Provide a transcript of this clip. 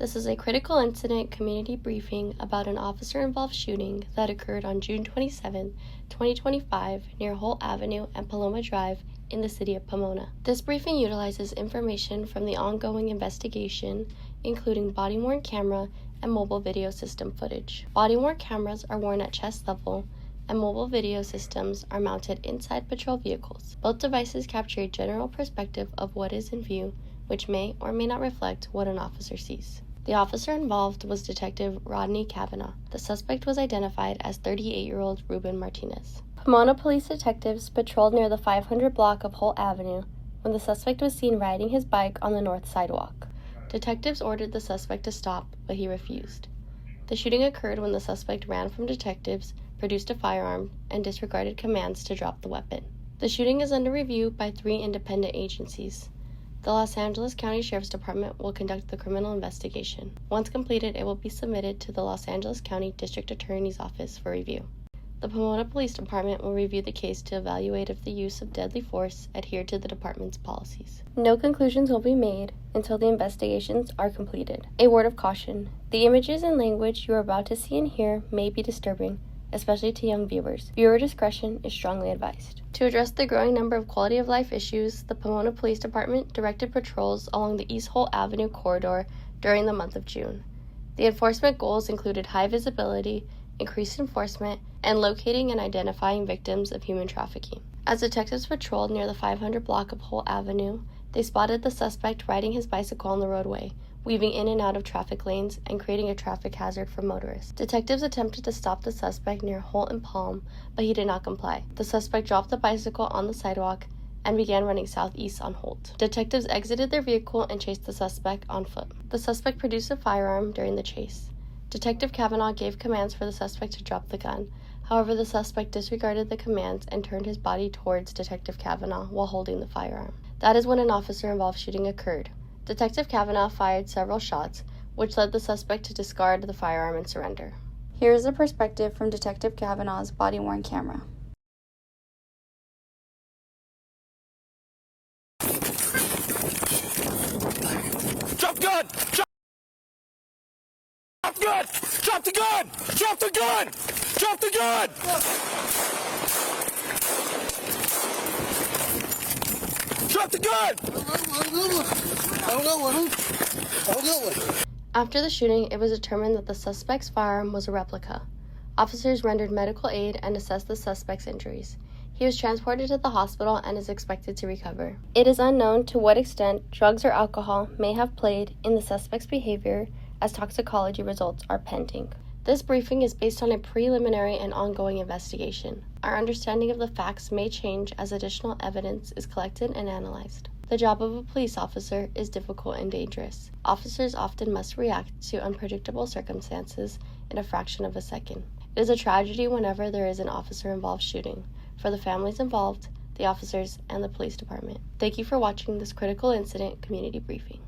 This is a critical incident community briefing about an officer-involved shooting that occurred on June 27, 2025, near Holt Avenue and Paloma Drive in the city of Pomona. This briefing utilizes information from the ongoing investigation, including body-worn camera and mobile video system footage. Body-worn cameras are worn at chest level, and mobile video systems are mounted inside patrol vehicles. Both devices capture a general perspective of what is in view, which may or may not reflect what an officer sees. The officer involved was Detective Rodney Kavanaugh. The suspect was identified as 38-year-old Ruben Martinez. Pomona Police Detectives patrolled near the 500 block of Holt Avenue when the suspect was seen riding his bike on the north sidewalk. Detectives ordered the suspect to stop, but he refused. The shooting occurred when the suspect ran from detectives, produced a firearm, and disregarded commands to drop the weapon. The shooting is under review by 3 independent agencies. The Los Angeles County Sheriff's Department will conduct the criminal investigation. Once completed, it will be submitted to the Los Angeles County District Attorney's Office for review. The Pomona Police Department will review the case to evaluate if the use of deadly force adhered to the department's policies. No conclusions will be made until the investigations are completed. A word of caution: the images and language you are about to see and hear may be disturbing, especially to young viewers. Viewer discretion is strongly advised. To address the growing number of quality of life issues, the Pomona Police Department directed patrols along the East Holt Avenue corridor during the month of June. The enforcement goals included high visibility, increased enforcement, and locating and identifying victims of human trafficking. As detectives patrolled near the 500 block of Holt Avenue, they spotted the suspect riding his bicycle on the roadway, weaving in and out of traffic lanes and creating a traffic hazard for motorists. Detectives attempted to stop the suspect near Holt and Palm, but he did not comply. The suspect dropped the bicycle on the sidewalk and began running southeast on Holt. Detectives exited their vehicle and chased the suspect on foot. The suspect produced a firearm during the chase. Detective Kavanaugh gave commands for the suspect to drop the gun. However, the suspect disregarded the commands and turned his body towards Detective Kavanaugh while holding the firearm. That is when an officer-involved shooting occurred. Detective Kavanaugh fired several shots, which led the suspect to discard the firearm and surrender. Here is a perspective from Detective Kavanaugh's body-worn camera. Drop gun! Drop gun! Drop the gun! Drop the gun! Drop the gun! Drop the gun! After the shooting, it was determined that the suspect's firearm was a replica. Officers rendered medical aid and assessed the suspect's injuries. He was transported to the hospital and is expected to recover. It is unknown to what extent drugs or alcohol may have played in the suspect's behavior, as toxicology results are pending. This briefing is based on a preliminary and ongoing investigation. Our understanding of the facts may change as additional evidence is collected and analyzed. The job of a police officer is difficult and dangerous. Officers often must react to unpredictable circumstances in a fraction of a second. It is a tragedy whenever there is an officer-involved shooting, for the families involved, the officers, and the police department. Thank you for watching this critical incident community briefing.